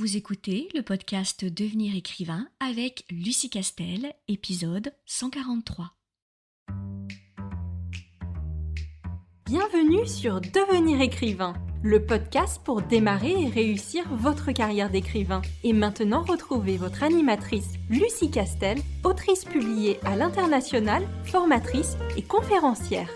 Vous écoutez le podcast Devenir écrivain avec Lucie Castel, épisode 143. Bienvenue sur Devenir écrivain, le podcast pour démarrer et réussir votre carrière d'écrivain. Et maintenant, retrouvez votre animatrice Lucie Castel, autrice publiée à l'international, formatrice et conférencière.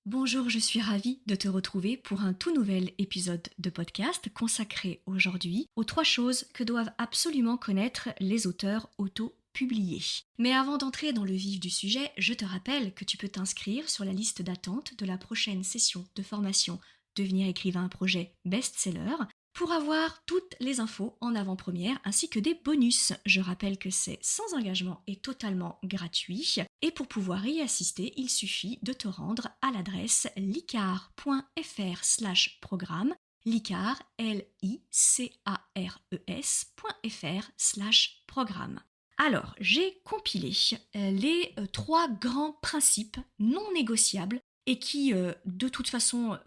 Bonjour, je suis ravie de te retrouver pour un tout nouvel épisode de podcast consacré aujourd'hui aux 3 choses que doivent absolument connaître les auteurs auto-publiés. Mais avant d'entrer dans le vif du sujet, je te rappelle que tu peux t'inscrire sur la liste d'attente de la prochaine session de formation Devenir écrivain, un projet best-seller, pour avoir toutes les infos en avant-première ainsi que des bonus. Je rappelle que c'est sans engagement et totalement gratuit. Et pour pouvoir y assister, il suffit de te rendre à l'adresse licar.fr/programme, licar, licares.fr/programme. Alors, j'ai compilé les 3 grands principes non négociables et qui, de toute façon,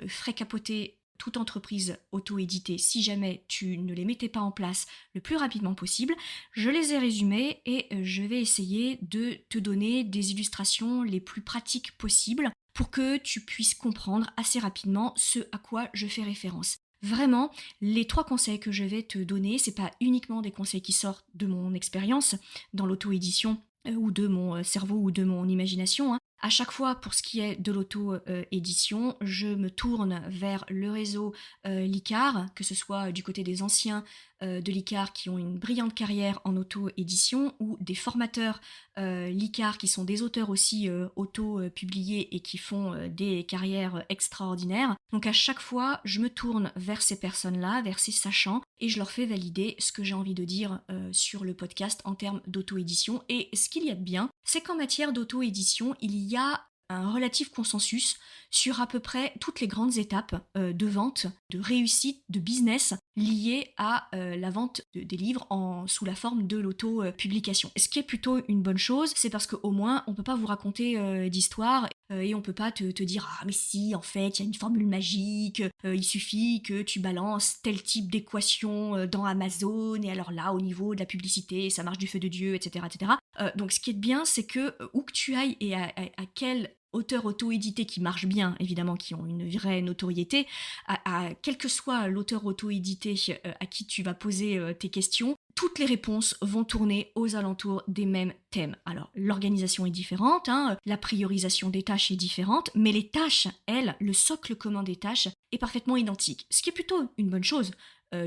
feraient capoter toute entreprise auto-éditée si jamais tu ne les mettais pas en place le plus rapidement possible. Je les ai résumés et je vais essayer de te donner des illustrations les plus pratiques possibles pour que tu puisses comprendre assez rapidement ce à quoi je fais référence. Vraiment, les 3 conseils que je vais te donner, c'est pas uniquement des conseils qui sortent de mon expérience dans l'auto-édition ou de mon cerveau ou de mon imagination. À chaque fois, pour ce qui est de l'auto-édition, je me tourne vers le réseau Licar, que ce soit du côté des anciens de Licar qui ont une brillante carrière en auto-édition ou des formateurs Licar qui sont des auteurs aussi auto-publiés et qui font des carrières extraordinaires. Donc à chaque fois, je me tourne vers ces personnes-là, vers ces sachants, et je leur fais valider ce que j'ai envie de dire sur le podcast en termes d'auto-édition. Et ce qu'il y a de bien, c'est qu'en matière d'auto-édition, il y a un relatif consensus sur à peu près toutes les grandes étapes de vente, de réussite, de business liées à la vente des livres sous la forme de l'auto-publication. Ce qui est plutôt une bonne chose, c'est parce qu'au moins on ne peut pas vous raconter d'histoires et on ne peut pas te dire « Ah mais si, en fait, il y a une formule magique, il suffit que tu balances tel type d'équation dans Amazon et alors là, au niveau de la publicité, ça marche du feu de Dieu, etc. etc. » Donc ce qui est bien, c'est que où que tu ailles et à quel auteur auto-édité qui marche bien, évidemment, qui ont une vraie notoriété, quel que soit l'auteur auto-édité à qui tu vas poser tes questions, toutes les réponses vont tourner aux alentours des mêmes thèmes. Alors, l'organisation est différente, la priorisation des tâches est différente, mais les tâches, elles, le socle commun des tâches est parfaitement identique. Ce qui est plutôt une bonne chose,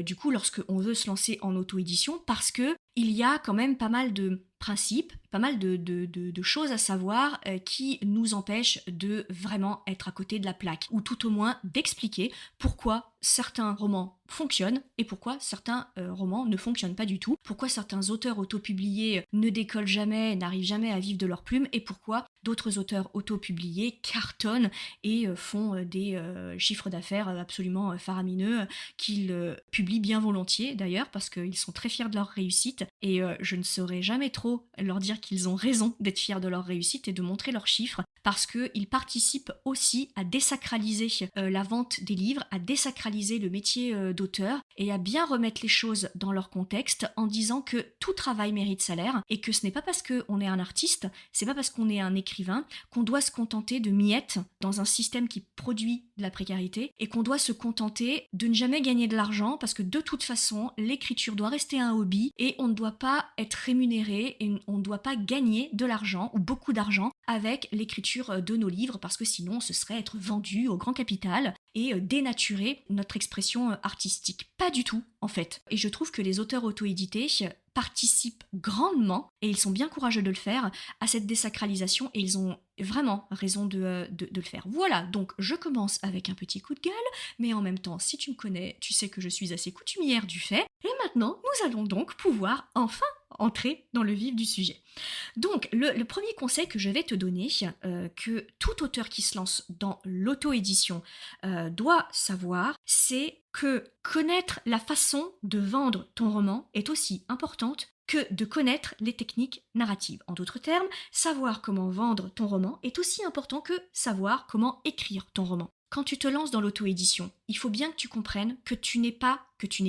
du coup, lorsqu'on veut se lancer en auto-édition, parce que il y a quand même pas mal de principes, pas mal de choses à savoir qui nous empêchent de vraiment être à côté de la plaque, ou tout au moins d'expliquer pourquoi certains romans fonctionnent et pourquoi certains romans ne fonctionnent pas du tout, pourquoi certains auteurs autopubliés ne décollent jamais, n'arrivent jamais à vivre de leur plume, et pourquoi d'autres auteurs autopubliés cartonnent et font des chiffres d'affaires absolument faramineux, qu'ils publient bien volontiers d'ailleurs, parce qu'ils sont très fiers de leur réussite, et je ne saurais jamais trop leur dire qu'ils ont raison d'être fiers de leur réussite et de montrer leurs chiffres, parce qu'ils participent aussi à désacraliser la vente des livres, à désacraliser le métier d'auteur et à bien remettre les choses dans leur contexte en disant que tout travail mérite salaire et que ce n'est pas parce qu'on est un artiste, c'est pas parce qu'on est un écrivain qu'on doit se contenter de miettes dans un système qui produit de la précarité et qu'on doit se contenter de ne jamais gagner de l'argent parce que de toute façon, l'écriture doit rester un hobby et on ne doit pas être rémunéré et on ne doit pas gagner de l'argent ou beaucoup d'argent avec l'écriture de nos livres parce que sinon ce serait être vendu au grand capital et dénaturer notre expression artistique. Pas du tout, en fait. Et je trouve que les auteurs auto-édités participent grandement, et ils sont bien courageux de le faire, à cette désacralisation, et ils ont vraiment raison de le faire. Voilà, donc je commence avec un petit coup de gueule, mais en même temps, si tu me connais, tu sais que je suis assez coutumière du fait, et maintenant, nous allons donc pouvoir enfin entrer dans le vif du sujet. Donc, le premier conseil que je vais te donner, que tout auteur qui se lance dans l'auto-édition doit savoir, c'est que connaître la façon de vendre ton roman est aussi importante que de connaître les techniques narratives. En d'autres termes, savoir comment vendre ton roman est aussi important que savoir comment écrire ton roman. Quand tu te lances dans l'auto-édition, il faut bien que tu comprennes que tu n'es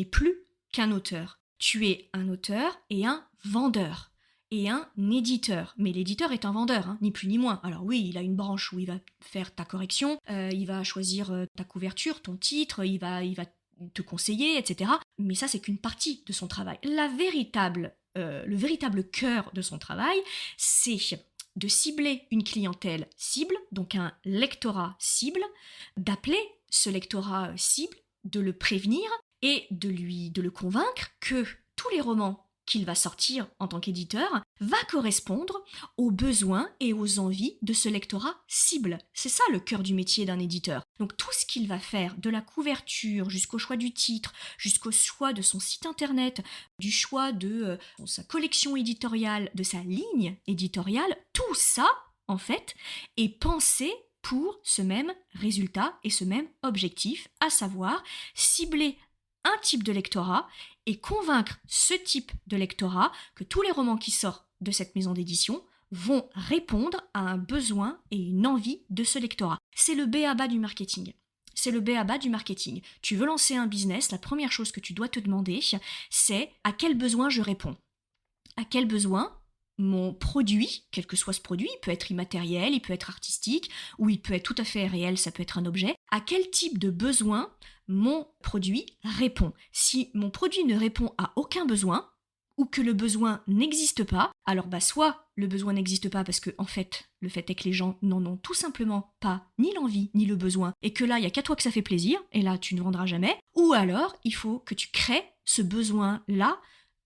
plus qu'un auteur. Tu es un auteur et un vendeur. Et un éditeur. Mais l'éditeur est un vendeur, ni plus ni moins. Alors oui, il a une branche où il va faire ta correction, il va choisir ta couverture, ton titre, il va te conseiller, etc. Mais ça, c'est qu'une partie de son travail. Le véritable cœur de son travail, c'est de cibler une clientèle cible, donc un lectorat cible, d'appeler ce lectorat cible, de le prévenir et de le convaincre que tous les romans qu'il va sortir en tant qu'éditeur va correspondre aux besoins et aux envies de ce lectorat cible. C'est ça le cœur du métier d'un éditeur. Donc tout ce qu'il va faire, de la couverture jusqu'au choix du titre, jusqu'au choix de son site internet, du choix de sa collection éditoriale, de sa ligne éditoriale, tout ça, en fait, est pensé pour ce même résultat et ce même objectif, à savoir cibler un type de lectorat et convaincre ce type de lectorat que tous les romans qui sortent de cette maison d'édition vont répondre à un besoin et une envie de ce lectorat. C'est le b.a.-ba du marketing. C'est le b.a.-ba du marketing. Tu veux lancer un business, la première chose que tu dois te demander, c'est à quel besoin je réponds. À quel besoin mon produit, quel que soit ce produit, il peut être immatériel, il peut être artistique, ou il peut être tout à fait réel, ça peut être un objet, à quel type de besoin mon produit répond. Si mon produit ne répond à aucun besoin, ou que le besoin n'existe pas, alors soit le besoin n'existe pas parce que, en fait, le fait est que les gens n'en ont tout simplement pas ni l'envie ni le besoin, et que là, il n'y a qu'à toi que ça fait plaisir, et là, tu ne vendras jamais, ou alors, il faut que tu crées ce besoin-là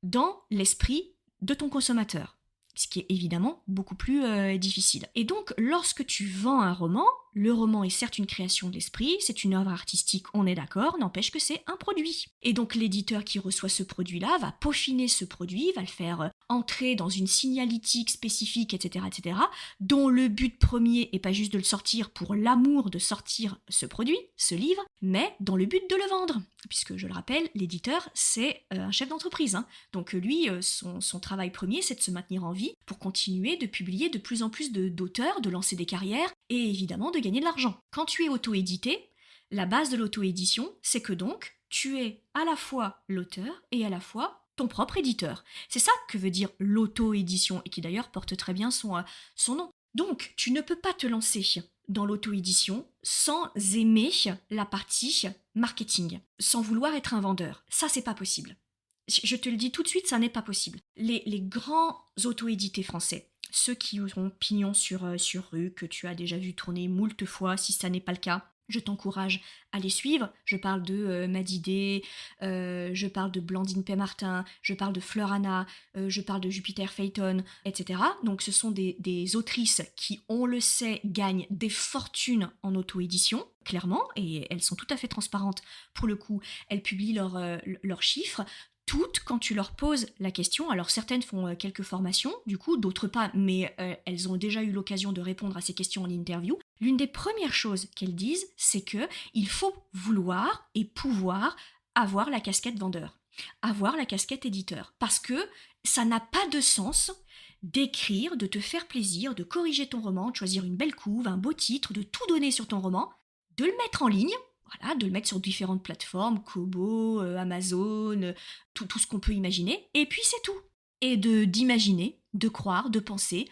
dans l'esprit de ton consommateur. Ce qui est évidemment beaucoup plus difficile. Et donc, lorsque tu vends un roman, le roman est certes une création de l'esprit, c'est une œuvre artistique, on est d'accord, n'empêche que c'est un produit. Et donc, l'éditeur qui reçoit ce produit-là va peaufiner ce produit, va le faire entrer dans une signalétique spécifique, etc., etc., dont le but premier est pas juste de le sortir pour l'amour de sortir ce produit, ce livre, mais dans le but de le vendre. Puisque, je le rappelle, l'éditeur, c'est un chef d'entreprise. Donc lui, son travail premier, c'est de se maintenir en vie pour continuer de publier de plus en plus d'auteurs, de lancer des carrières et évidemment de gagner de l'argent. Quand tu es auto-édité, la base de l'auto-édition, c'est que donc tu es à la fois l'auteur et à la fois ton propre éditeur. C'est ça que veut dire l'auto-édition et qui d'ailleurs porte très bien son nom. Donc, tu ne peux pas te lancer dans l'auto-édition sans aimer la partie marketing, sans vouloir être un vendeur. Ça, c'est pas possible. Je te le dis tout de suite, ça n'est pas possible. Les grands auto-édités français, ceux qui ont pignon sur rue, que tu as déjà vu tourner moult fois, si ça n'est pas le cas, je t'encourage à les suivre. Je parle de Madidé, je parle de Blandine Pay-Martin, je parle de Fleur Anna, je parle de Jupiter Phaeton, etc. Donc ce sont des autrices qui, on le sait, gagnent des fortunes en auto-édition, clairement, et elles sont tout à fait transparentes pour le coup. Elles publient leurs chiffres. Toutes, quand tu leur poses la question, alors certaines font quelques formations, du coup, d'autres pas, mais elles ont déjà eu l'occasion de répondre à ces questions en interview. L'une des premières choses qu'elles disent, c'est que il faut vouloir et pouvoir avoir la casquette vendeur, avoir la casquette éditeur, parce que ça n'a pas de sens d'écrire, de te faire plaisir, de corriger ton roman, de choisir une belle couve, un beau titre, de tout donner sur ton roman, de le mettre en ligne. Voilà, de le mettre sur différentes plateformes, Kobo, Amazon, tout ce qu'on peut imaginer, et puis c'est tout. Et d'imaginer, de croire, de penser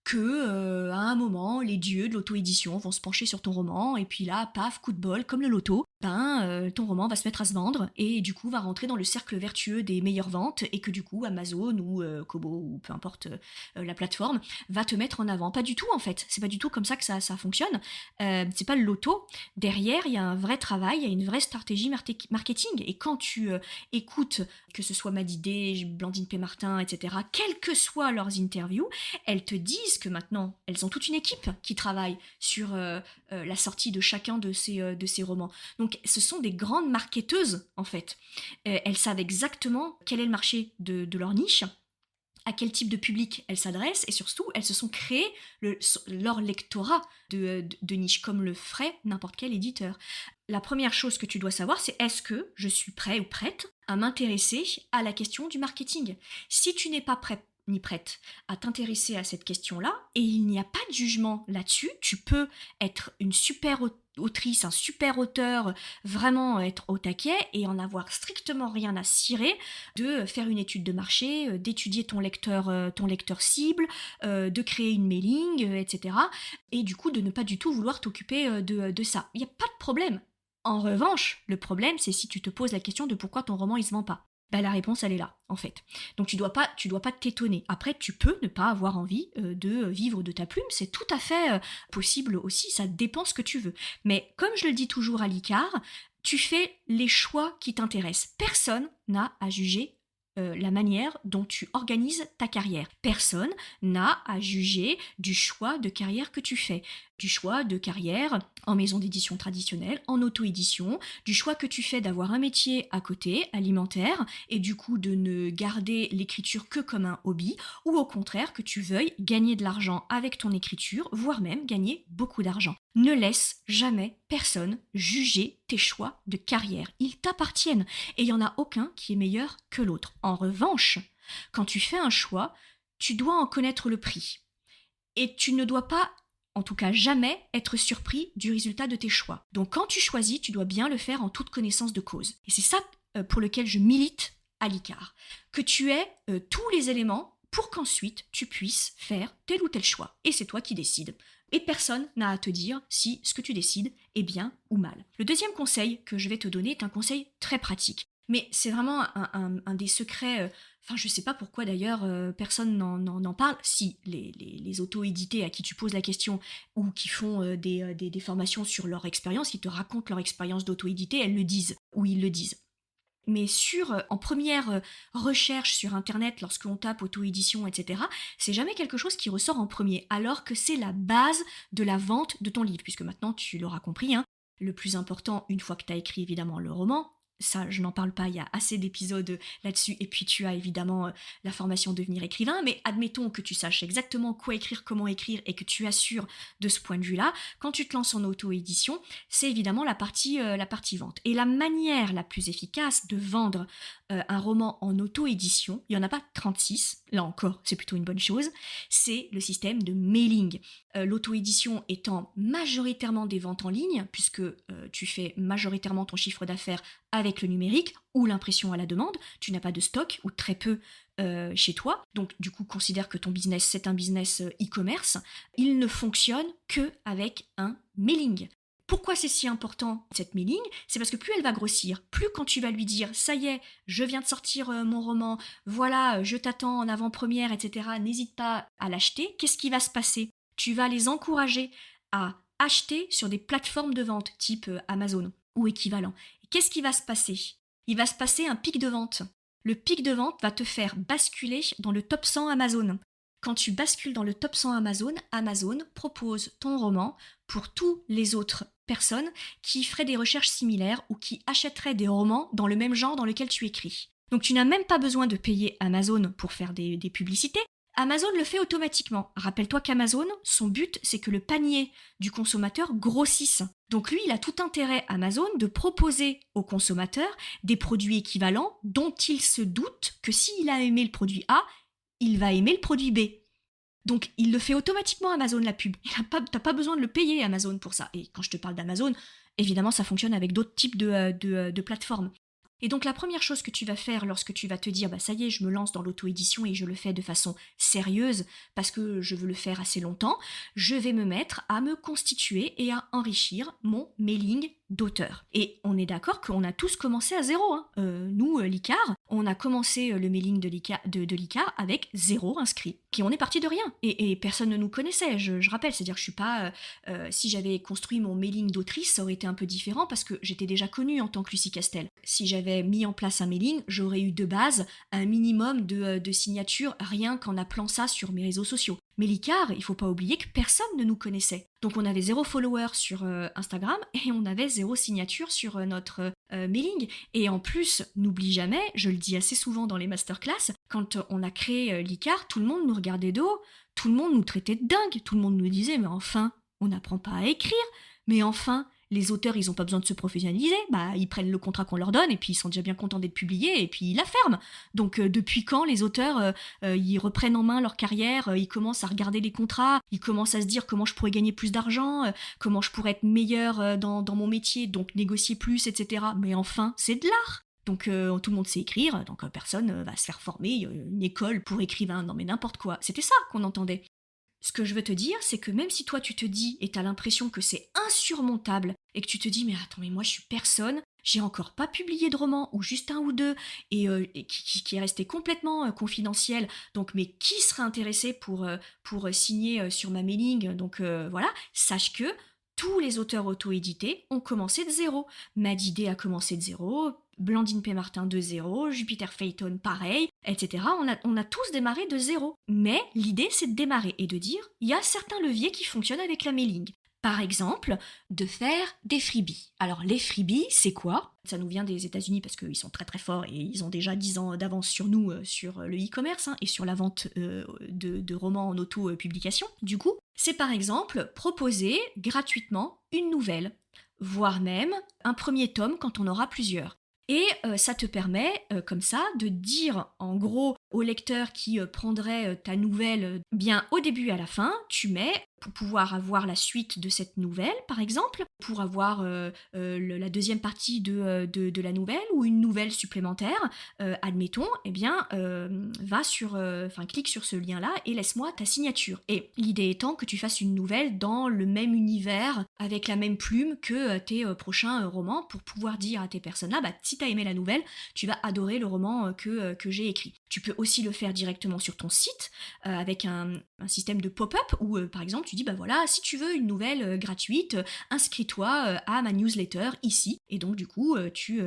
que à un moment, les dieux de l'auto-édition vont se pencher sur ton roman, et puis là, paf, coup de bol, comme le loto, ton roman va se mettre à se vendre, et du coup va rentrer dans le cercle vertueux des meilleures ventes, et que du coup Amazon ou Kobo, ou peu importe la plateforme, va te mettre en avant. Pas du tout en fait, c'est pas du tout comme ça que ça fonctionne, c'est pas le loto. Derrière, il y a un vrai travail, il y a une vraie stratégie marketing, et quand tu écoutes, que ce soit Madidé, Blandine Pay-Martin, etc., quelles que soient leurs interviews, elles te disent que maintenant, elles ont toute une équipe qui travaille sur la sortie de chacun de ces romans. Donc, ce sont des grandes marketeuses, en fait. Elles savent exactement quel est le marché de leur niche. à quel type de public elles s'adressent, et surtout, elles se sont créées leur lectorat de niche, comme le ferait n'importe quel éditeur. La première chose que tu dois savoir, c'est est-ce que je suis prêt ou prête à m'intéresser à la question du marketing. Si tu n'es pas prêt ni prête à t'intéresser à cette question-là, et il n'y a pas de jugement là-dessus, tu peux être une super autrice, un super auteur, vraiment être au taquet et en avoir strictement rien à cirer de faire une étude de marché, d'étudier ton lecteur cible, de créer une mailing, etc. Et du coup de ne pas du tout vouloir t'occuper de ça. Il n'y a pas de problème. En revanche, le problème, c'est si tu te poses la question de pourquoi ton roman il se vend pas. Bah, la réponse, elle est là, en fait. Donc tu dois pas t'étonner. Après, tu peux ne pas avoir envie de vivre de ta plume, c'est tout à fait possible aussi, ça dépend ce que tu veux. Mais comme je le dis toujours à l'ICAR, tu fais les choix qui t'intéressent. Personne n'a à juger la manière dont tu organises ta carrière. Personne n'a à juger du choix de carrière que tu fais. Du choix de carrière en maison d'édition traditionnelle, en auto-édition, du choix que tu fais d'avoir un métier à côté, alimentaire, et du coup de ne garder l'écriture que comme un hobby, ou au contraire que tu veuilles gagner de l'argent avec ton écriture, voire même gagner beaucoup d'argent. Ne laisse jamais personne juger tes choix de carrière. Ils t'appartiennent, et il n'y en a aucun qui est meilleur que l'autre. En revanche, quand tu fais un choix, tu dois en connaître le prix. Et tu ne dois pas, en tout cas jamais, être surpris du résultat de tes choix. Donc quand tu choisis, tu dois bien le faire en toute connaissance de cause. Et c'est ça pour lequel je milite à l'ICAR. Que tu aies tous les éléments pour qu'ensuite tu puisses faire tel ou tel choix. Et c'est toi qui décides. Et personne n'a à te dire si ce que tu décides est bien ou mal. Le deuxième conseil que je vais te donner est un conseil très pratique. Mais c'est vraiment un des secrets, enfin je sais pas pourquoi d'ailleurs personne n'en parle. Si, les auto-édités à qui tu poses la question ou qui font des formations sur leur expérience, qui te racontent leur expérience d'auto-édité, elles le disent, ou ils le disent. Mais en première recherche sur internet, lorsqu'on tape auto-édition, etc., c'est jamais quelque chose qui ressort en premier, alors que c'est la base de la vente de ton livre, puisque maintenant tu l'auras compris, hein, le plus important, une fois que tu as écrit évidemment le roman, ça je n'en parle pas, il y a assez d'épisodes là-dessus, et puis tu as évidemment la formation devenir écrivain, mais admettons que tu saches exactement quoi écrire, comment écrire, et que tu assures de ce point de vue-là, quand tu te lances en auto-édition, c'est évidemment la partie vente. Et la manière la plus efficace de vendre un roman en auto-édition, il n'y en a pas 36, là encore c'est plutôt une bonne chose, c'est le système de mailing. L'auto-édition étant majoritairement des ventes en ligne, puisque tu fais majoritairement ton chiffre d'affaires avec le numérique ou l'impression à la demande, tu n'as pas de stock ou très peu chez toi, donc du coup considère que ton business c'est un business e-commerce, il ne fonctionne que avec un mailing. Pourquoi c'est si important cette mailing? C'est parce que plus elle va grossir, plus quand tu vas lui dire ça y est, je viens de sortir mon roman, voilà, je t'attends en avant-première, etc., n'hésite pas à l'acheter, qu'est-ce qui va se passer? Tu vas les encourager à acheter sur des plateformes de vente type Amazon ou équivalent. Et qu'est-ce qui va se passer? Il va se passer un pic de vente. Le pic de vente va te faire basculer dans le top 100 Amazon. Quand tu bascules dans le top 100 Amazon, Amazon propose ton roman pour toutes les autres personnes qui feraient des recherches similaires ou qui achèteraient des romans dans le même genre dans lequel tu écris. Donc tu n'as même pas besoin de payer Amazon pour faire des publicités. Amazon le fait automatiquement. Rappelle-toi qu'Amazon, son but, c'est que le panier du consommateur grossisse. Donc lui, il a tout intérêt, Amazon, de proposer au consommateur des produits équivalents dont il se doute que s'il a aimé le produit A, il va aimer le produit B. Donc il le fait automatiquement, Amazon, la pub. T'as pas besoin de le payer, Amazon, pour ça. Et quand je te parle d'Amazon, évidemment, ça fonctionne avec d'autres types de plateformes. Et donc la première chose que tu vas faire lorsque tu vas te dire ça y est, je me lance dans l'auto-édition et je le fais de façon sérieuse parce que je veux le faire assez longtemps, je vais me mettre à me constituer et à enrichir mon mailing d'auteur. Et on est d'accord qu'on a tous commencé à zéro. Hein. Nous, l'ICAR, on a commencé le mailing de l'ICAR avec 0 inscrit. Puis on est parti de rien. Et personne ne nous connaissait, je rappelle. C'est-à-dire que je suis pas... si j'avais construit mon mailing d'autrice, ça aurait été un peu différent parce que j'étais déjà connue en tant que Lucie Castel. Si j'avais mis en place un mailing, j'aurais eu de base un minimum de signatures rien qu'en appelant ça sur mes réseaux sociaux. Mais l'ICAR, il faut pas oublier que personne ne nous connaissait. Donc on avait 0 follower sur Instagram et on avait 0 signature sur notre mailing. Et en plus, n'oublie jamais, je le dis assez souvent dans les masterclass, quand on a créé l'ICAR, tout le monde nous regardait de haut, tout le monde nous traitait de dingue, tout le monde nous disait mais enfin, on n'apprend pas à écrire, mais enfin, les auteurs, ils n'ont pas besoin de se professionnaliser, ils prennent le contrat qu'on leur donne et puis ils sont déjà bien contents d'être publiés et puis ils la ferment. Donc depuis quand les auteurs, ils reprennent en main leur carrière, ils commencent à regarder les contrats, ils commencent à se dire comment je pourrais gagner plus d'argent, comment je pourrais être meilleur dans mon métier, donc négocier plus, etc. Mais enfin, c'est de l'art. Donc tout le monde sait écrire, donc personne va se faire former, une école pour écrivain, non mais n'importe quoi. C'était ça qu'on entendait. Ce que je veux te dire, c'est que même si toi tu te dis et t'as l'impression que c'est insurmontable et que tu te dis mais attends mais moi je suis personne, j'ai encore pas publié de roman ou juste un ou deux et qui est resté complètement confidentiel, donc mais qui serait intéressé pour signer sur ma mailing, donc voilà, sache que tous les auteurs auto-édités ont commencé de zéro. Madidé a commencé de zéro, Blandine P. Martin de zéro, Jupiter Phaeton pareil, etc. On a tous démarré de zéro. Mais l'idée, c'est de démarrer et de dire, il y a certains leviers qui fonctionnent avec la mailing. Par exemple, de faire des freebies. Alors les freebies, c'est quoi ? Ça nous vient des États-Unis parce qu'ils sont très très forts et ils ont déjà 10 ans d'avance sur nous sur le e-commerce et sur la vente de romans en auto-publication. Du coup, c'est par exemple proposer gratuitement une nouvelle, voire même un premier tome quand on aura plusieurs. Et ça te permet, comme ça, de dire en gros au lecteur qui prendrait ta nouvelle, bien au début et à la fin, tu mets, pour pouvoir avoir la suite de cette nouvelle, par exemple, pour avoir la deuxième partie de la nouvelle ou une nouvelle supplémentaire, admettons, eh bien, clique sur ce lien-là et laisse-moi ta signature. Et l'idée étant que tu fasses une nouvelle dans le même univers, avec la même plume que tes prochains romans, pour pouvoir dire à tes personnes-là, si t'as aimé la nouvelle, tu vas adorer le roman que j'ai écrit. Tu peux aussi le faire directement sur ton site, avec un système de pop-up, où par exemple tu dis, voilà, si tu veux une nouvelle gratuite, inscris-toi à ma newsletter ici. Et donc du coup, tu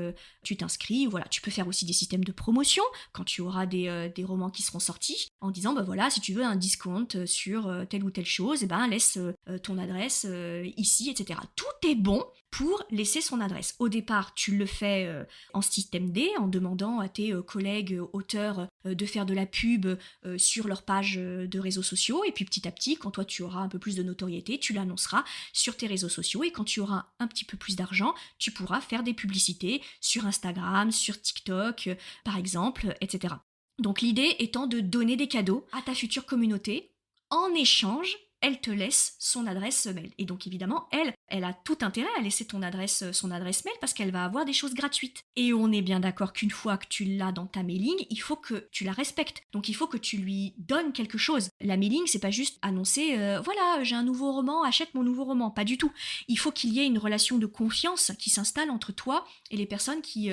t'inscris, voilà. Tu peux faire aussi des systèmes de promotion, quand tu auras des romans qui seront sortis, en disant, voilà, si tu veux un discount sur telle ou telle chose, laisse ton adresse ici, etc. Tout est bon pour laisser son adresse. Au départ, tu le fais en système D, en demandant à tes collègues auteurs de faire de la pub sur leur page de réseaux sociaux, et puis petit à petit, quand toi tu auras un peu plus de notoriété, tu l'annonceras sur tes réseaux sociaux, et quand tu auras un petit peu plus d'argent, tu pourras faire des publicités sur Instagram, sur TikTok, par exemple, etc. Donc l'idée étant de donner des cadeaux à ta future communauté, en échange, elle te laisse son adresse mail. Et donc évidemment, elle a tout intérêt à laisser son adresse mail parce qu'elle va avoir des choses gratuites. Et on est bien d'accord qu'une fois que tu l'as dans ta mailing, il faut que tu la respectes. Donc il faut que tu lui donnes quelque chose. La mailing, c'est pas juste annoncer voilà, j'ai un nouveau roman, achète mon nouveau roman. Pas du tout. Il faut qu'il y ait une relation de confiance qui s'installe entre toi et les personnes qui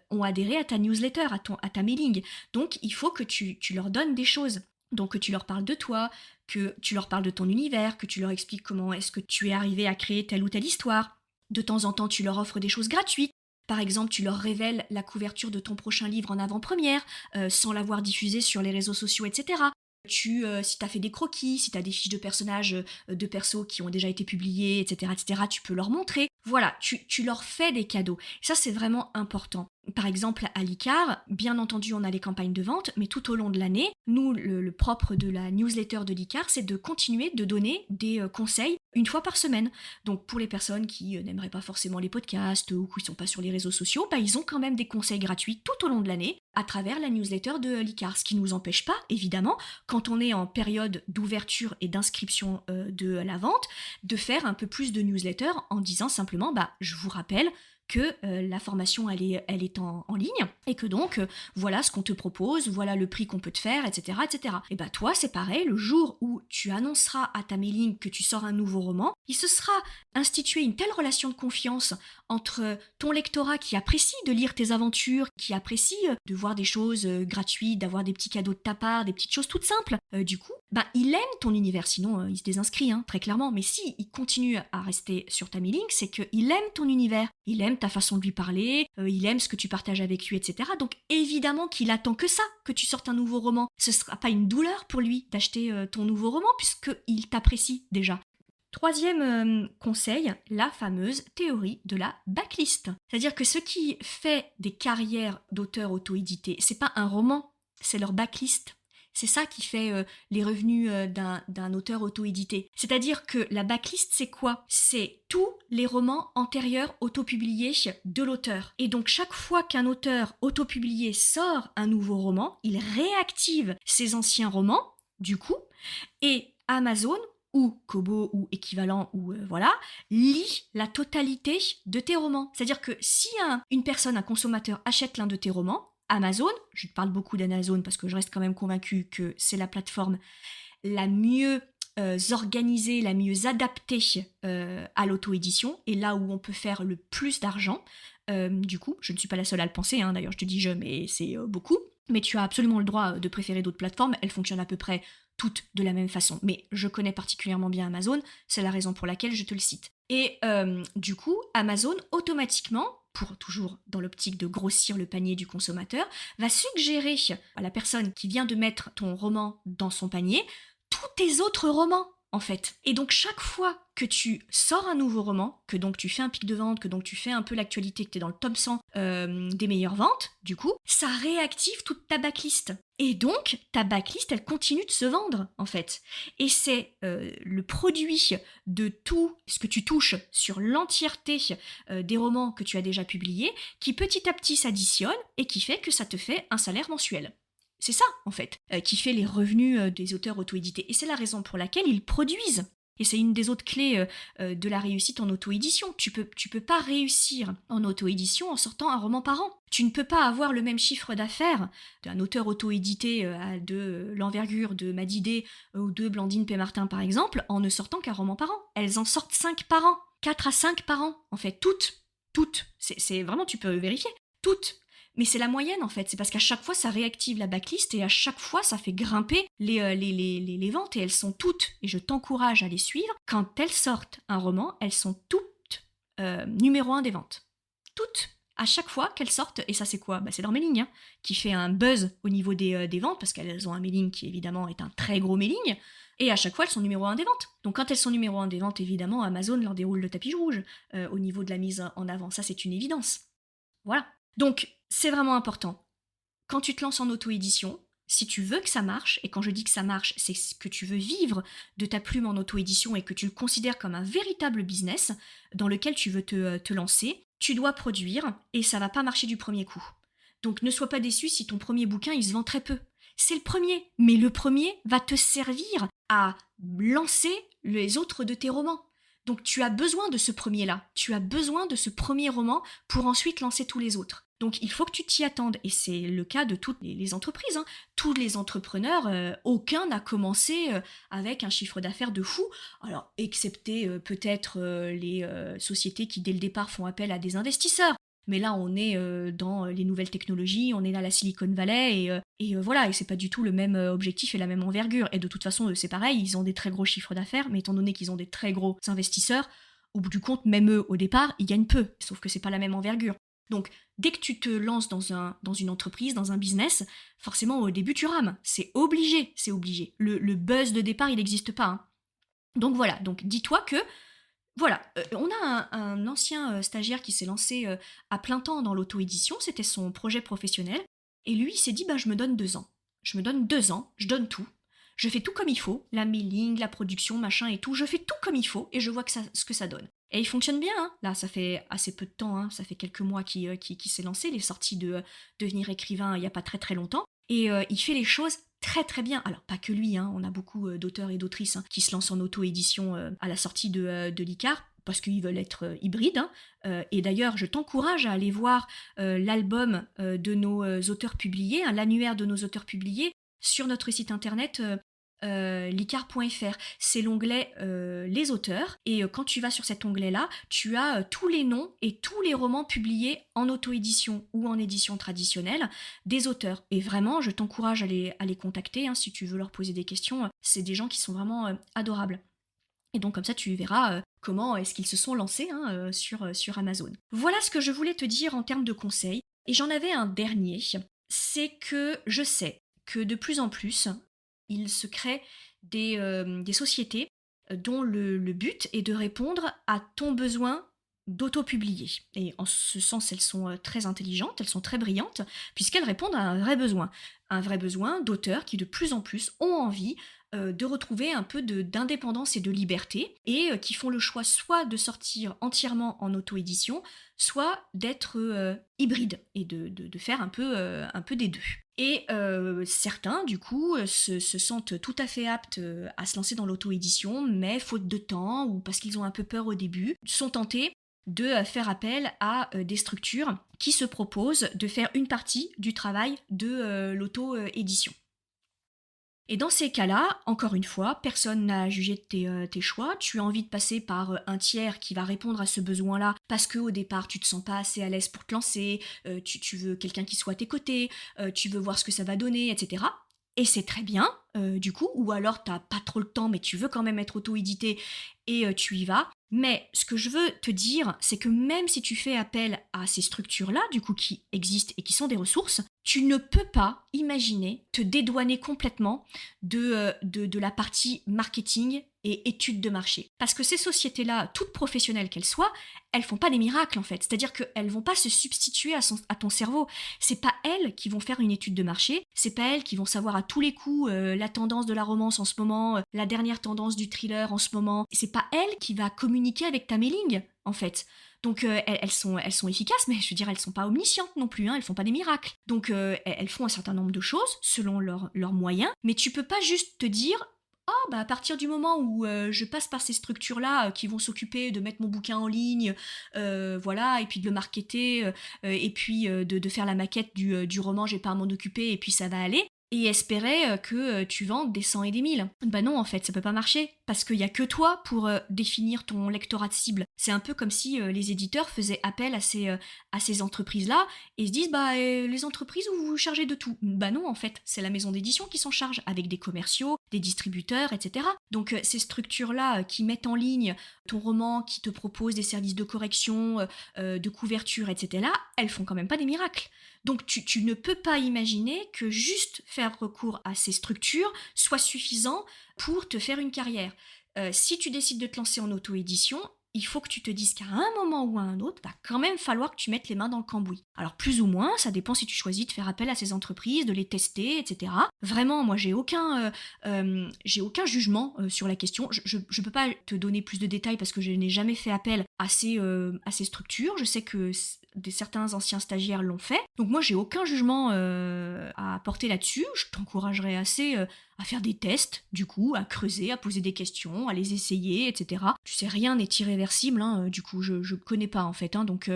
ont adhéré à ta newsletter, à ta mailing. Donc il faut que tu leur donnes des choses. Donc que tu leur parles de toi, que tu leur parles de ton univers, que tu leur expliques comment est-ce que tu es arrivé à créer telle ou telle histoire. De temps en temps, tu leur offres des choses gratuites. Par exemple, tu leur révèles la couverture de ton prochain livre en avant-première, sans l'avoir diffusé sur les réseaux sociaux, etc. Si tu as fait des croquis, si tu as des fiches de personnages, de persos qui ont déjà été publiés, etc., tu peux leur montrer. Voilà, tu leur fais des cadeaux. Ça, c'est vraiment important. Par exemple, à l'ICAR, bien entendu, on a les campagnes de vente, mais tout au long de l'année, nous, le propre de la newsletter de l'ICAR, c'est de continuer de donner des conseils une fois par semaine. Donc, pour les personnes qui n'aimeraient pas forcément les podcasts ou qui ne sont pas sur les réseaux sociaux, ils ont quand même des conseils gratuits tout au long de l'année à travers la newsletter de l'ICAR. Ce qui ne nous empêche pas, évidemment, quand on est en période d'ouverture et d'inscription de la vente, de faire un peu plus de newsletter en disant simplement, je vous rappelle que la formation elle est en ligne et que donc voilà ce qu'on te propose, voilà le prix qu'on peut te faire, etc. Et toi c'est pareil, le jour où tu annonceras à ta mailing que tu sors un nouveau roman, il se sera institué une telle relation de confiance entre ton lectorat qui apprécie de lire tes aventures, qui apprécie de voir des choses gratuites, d'avoir des petits cadeaux de ta part, des petites choses toutes simples. Du coup, il aime ton univers, sinon il se désinscrit, très clairement. Mais si il continue à rester sur ta mailing, c'est qu'il aime ton univers, il aime aime ta façon de lui parler, il aime ce que tu partages avec lui, etc. Donc évidemment qu'il attend que ça, que tu sortes un nouveau roman. Ce sera pas une douleur pour lui d'acheter ton nouveau roman puisqu'il t'apprécie déjà. Troisième conseil, la fameuse théorie de la backlist. C'est-à-dire que ce qui fait des carrières d'auteurs auto-édités, c'est pas un roman, c'est leur backlist. C'est ça qui fait les revenus d'un auteur auto-édité. C'est-à-dire que la backlist, c'est quoi? C'est tous les romans antérieurs auto-publiés de l'auteur. Et donc chaque fois qu'un auteur auto-publié sort un nouveau roman, il réactive ses anciens romans, du coup, et Amazon ou Kobo ou équivalent ou voilà, lit la totalité de tes romans. C'est-à-dire que si une personne, un consommateur achète l'un de tes romans, Amazon, je te parle beaucoup d'Amazon parce que je reste quand même convaincue que c'est la plateforme la mieux organisée, la mieux adaptée à l'auto-édition et là où on peut faire le plus d'argent. Du coup, je ne suis pas la seule à le penser, hein, d'ailleurs je te dis mais c'est beaucoup. Mais tu as absolument le droit de préférer d'autres plateformes, elles fonctionnent à peu près toutes de la même façon. Mais je connais particulièrement bien Amazon, c'est la raison pour laquelle je te le cite. Et du coup, Amazon, automatiquement, pour toujours dans l'optique de grossir le panier du consommateur, va suggérer à la personne qui vient de mettre ton roman dans son panier tous tes autres romans, en fait. Et donc chaque fois que tu sors un nouveau roman, que donc tu fais un pic de vente, que donc tu fais un peu l'actualité, que tu es dans le top 100 des meilleures ventes, du coup, ça réactive toute ta backlist. Et donc, ta backlist, elle continue de se vendre, en fait. Et c'est le produit de tout ce que tu touches sur l'entièreté des romans que tu as déjà publiés, qui petit à petit s'additionne et qui fait que ça te fait un salaire mensuel. C'est ça, en fait, qui fait les revenus des auteurs auto-édités. Et c'est la raison pour laquelle ils produisent. Et c'est une des autres clés de la réussite en auto-édition. Tu peux pas réussir en auto-édition en sortant un roman par an. Tu ne peux pas avoir le même chiffre d'affaires d'un auteur auto-édité de l'envergure de Madidé ou de Blandine Pémartin, par exemple, en ne sortant qu'un roman par an. Elles en sortent 5 par an. 4 à 5 par an, en fait. Toutes. C'est vraiment, tu peux vérifier. Toutes. Mais c'est la moyenne en fait, c'est parce qu'à chaque fois ça réactive la backlist et à chaque fois ça fait grimper les ventes et elles sont toutes, et je t'encourage à les suivre, quand elles sortent un roman, elles sont toutes numéro 1 des ventes. Toutes. À chaque fois qu'elles sortent, et ça c'est quoi? C'est leur mailing qui fait un buzz au niveau des ventes parce qu'elles ont un mailing qui évidemment est un très gros mailing. Et à chaque fois, elles sont numéro 1 des ventes. Donc quand elles sont numéro 1 des ventes, évidemment, Amazon leur déroule le tapis rouge au niveau de la mise en avant. Ça, c'est une évidence. Voilà. Donc, c'est vraiment important. Quand tu te lances en auto-édition, si tu veux que ça marche, et quand je dis que ça marche, c'est que tu veux vivre de ta plume en auto-édition et que tu le considères comme un véritable business dans lequel tu veux te lancer, tu dois produire et ça va pas marcher du premier coup. Donc ne sois pas déçu si ton premier bouquin, il se vend très peu. C'est le premier, mais le premier va te servir à lancer les autres de tes romans. Donc tu as besoin de ce premier-là, tu as besoin de ce premier roman pour ensuite lancer tous les autres. Donc il faut que tu t'y attendes, et c'est le cas de toutes les entreprises. Tous les entrepreneurs, aucun n'a commencé avec un chiffre d'affaires de fou, alors excepté peut-être les sociétés qui dès le départ font appel à des investisseurs. Mais là, on est dans les nouvelles technologies, on est là à la Silicon Valley, et voilà, et c'est pas du tout le même objectif et la même envergure. Et de toute façon, c'est pareil, ils ont des très gros chiffres d'affaires, mais étant donné qu'ils ont des très gros investisseurs, au bout du compte, même eux, au départ, ils gagnent peu, sauf que c'est pas la même envergure. Donc, dès que tu te lances dans une entreprise, dans un business, forcément, au début, tu rames. C'est obligé, c'est obligé. Le buzz de départ, il n'existe pas. Donc voilà, donc dis-toi que voilà, on a un ancien stagiaire qui s'est lancé à plein temps dans l'auto-édition, c'était son projet professionnel, et lui, il s'est dit, je me donne 2 ans. Je me donne 2 ans, je donne tout. Je fais tout comme il faut, la mailing, la production, machin et tout, je fais tout comme il faut, et je vois ce que ça donne. Et il fonctionne bien, Là, ça fait assez peu de temps, ça fait quelques mois qu'il s'est lancé, il est sorti de devenir écrivain il n'y a pas très très longtemps, et il fait les choses très très bien. Alors pas que lui, on a beaucoup d'auteurs et d'autrices qui se lancent en auto-édition à la sortie de l'ICAR, parce qu'ils veulent être hybrides. Et d'ailleurs, je t'encourage à aller voir l'album de nos auteurs publiés, l'annuaire de nos auteurs publiés, sur notre site internet licar.fr. C'est l'onglet les auteurs, et quand tu vas sur cet onglet-là, tu as tous les noms et tous les romans publiés en auto-édition ou en édition traditionnelle des auteurs. Et vraiment, je t'encourage à les contacter si tu veux leur poser des questions. C'est des gens qui sont vraiment adorables. Et donc comme ça, tu verras comment est-ce qu'ils se sont lancés sur Amazon. Voilà ce que je voulais te dire en termes de conseils. Et j'en avais un dernier, c'est que je sais que de plus en plus, il se crée des sociétés dont le but est de répondre à ton besoin d'auto-publier. Et en ce sens, elles sont très intelligentes, elles sont très brillantes, puisqu'elles répondent à un vrai besoin d'auteurs qui de plus en plus ont envie de retrouver un peu d'indépendance et de liberté, et qui font le choix soit de sortir entièrement en auto-édition, soit d'être hybrides, et de faire un peu des deux. Et certains, du coup, se sentent tout à fait aptes à se lancer dans l'auto-édition, mais faute de temps, ou parce qu'ils ont un peu peur au début, sont tentés de faire appel à des structures qui se proposent de faire une partie du travail de l'auto-édition. Et dans ces cas-là, encore une fois, personne n'a jugé de tes choix. Tu as envie de passer par un tiers qui va répondre à ce besoin-là parce qu'au départ, tu te sens pas assez à l'aise pour te lancer, tu veux quelqu'un qui soit à tes côtés, tu veux voir ce que ça va donner, etc. Et c'est très bien, du coup, ou alors t'as pas trop le temps, mais tu veux quand même être auto-édité et tu y vas. Mais ce que je veux te dire, c'est que même si tu fais appel à ces structures-là, du coup, qui existent et qui sont des ressources, tu ne peux pas imaginer te dédouaner complètement de la partie marketing et études de marché. Parce que ces sociétés-là, toutes professionnelles qu'elles soient, elles font pas des miracles en fait. C'est-à-dire qu'elles vont pas se substituer à ton cerveau. C'est pas elles qui vont faire une étude de marché, c'est pas elles qui vont savoir à tous les coups la tendance de la romance en ce moment, la dernière tendance du thriller en ce moment. C'est pas elles qui va communiquer avec ta mailing en fait. Donc elles sont efficaces, mais je veux dire, elles sont pas omniscientes non plus, elles font pas des miracles. Donc elles font un certain nombre de choses selon leurs moyens, mais tu peux pas juste te dire oh, bah à partir du moment où je passe par ces structures-là qui vont s'occuper de mettre mon bouquin en ligne, voilà, et puis de le marketer, et puis de faire la maquette du roman, j'ai pas à m'en occuper, et puis ça va aller. Et espérer que tu vendes des 100 et des 1000. Bah non, en fait, ça peut pas marcher, parce qu'il y a que toi pour définir ton lectorat de cible. C'est un peu comme si les éditeurs faisaient appel à ces entreprises-là, et se disent, bah les entreprises, vous vous chargez de tout. Bah non, en fait, c'est la maison d'édition qui s'en charge, avec des commerciaux, des distributeurs, etc. Donc ces structures-là qui mettent en ligne ton roman, qui te proposent des services de correction, de couverture, etc., elles font quand même pas des miracles. Donc tu ne peux pas imaginer que juste faire recours à ces structures soit suffisant pour te faire une carrière. Si tu décides de te lancer en auto-édition, il faut que tu te dises qu'à un moment ou à un autre, va quand même falloir que tu mettes les mains dans le cambouis. Alors plus ou moins, ça dépend si tu choisis de faire appel à ces entreprises, de les tester, etc. Vraiment, moi j'ai aucun jugement sur la question. Je peux pas te donner plus de détails parce que je n'ai jamais fait appel à ces structures. Je sais que certains anciens stagiaires l'ont fait. Donc moi j'ai aucun jugement à apporter là-dessus. Je t'encouragerais assez à faire des tests, du coup, à creuser, à poser des questions, à les essayer, etc. Tu sais, rien n'est irréversible, du coup, je connais pas en fait, donc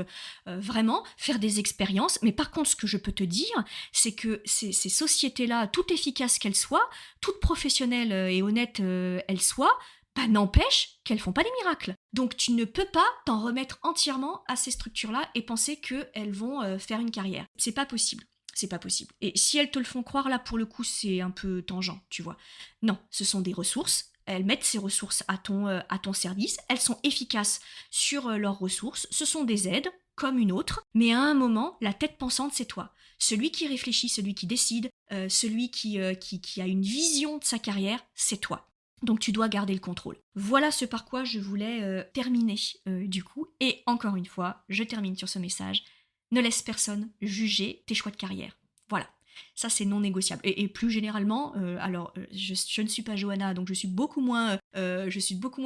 vraiment, faire des expériences. Mais par contre, ce que je peux te dire, c'est que ces sociétés-là, toutes efficaces qu'elles soient, toutes professionnelles et honnêtes elles soient, bah, n'empêche qu'elles font pas des miracles. Donc tu ne peux pas t'en remettre entièrement à ces structures-là et penser qu'elles vont faire une carrière. C'est pas possible. C'est pas possible. Et si elles te le font croire, là, pour le coup, c'est un peu tangent, tu vois. Non, ce sont des ressources. Elles mettent ces ressources à ton service. Elles sont efficaces sur leurs ressources. Ce sont des aides, comme une autre. Mais à un moment, la tête pensante, c'est toi. Celui qui réfléchit, celui qui décide, celui qui a une vision de sa carrière, c'est toi. Donc tu dois garder le contrôle. Voilà ce par quoi je voulais terminer du coup. Et encore une fois, je termine sur ce message. Ne laisse personne juger tes choix de carrière. Voilà, ça c'est non négociable. Et plus généralement, je ne suis pas Johanna, donc je suis beaucoup moins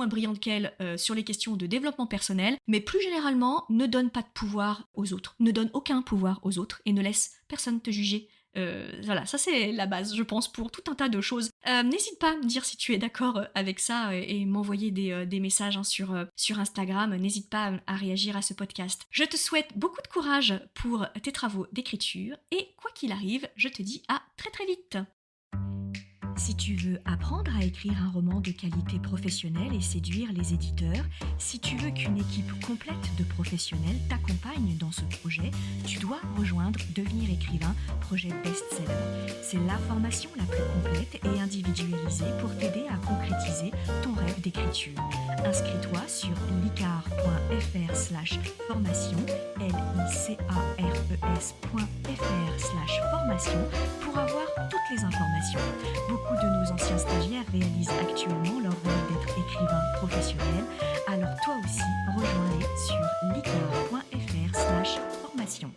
brillante qu'elle sur les questions de développement personnel, mais plus généralement, ne donne pas de pouvoir aux autres. Ne donne aucun pouvoir aux autres et ne laisse personne te juger. Voilà, ça c'est la base, je pense, pour tout un tas de choses. N'hésite pas à me dire si tu es d'accord avec ça et m'envoyer des messages sur Instagram. N'hésite pas à réagir à ce podcast. Je te souhaite beaucoup de courage pour tes travaux d'écriture et quoi qu'il arrive, je te dis à très très vite. Si tu veux apprendre à écrire un roman de qualité professionnelle et séduire les éditeurs, si tu veux qu'une équipe complète de professionnels t'accompagne dans ce projet, tu dois rejoindre Devenir écrivain, projet best-seller. C'est la formation la plus complète et individualisée pour t'aider à concrétiser ton rêve d'écriture. Inscris-toi sur licar.fr/formation, licars.fr/formation pour avoir toutes les informations. Beaucoup de nos anciens stagiaires réalisent actuellement leur rêve d'être écrivain professionnel, alors toi aussi, rejoins-les sur licar.fr/formation.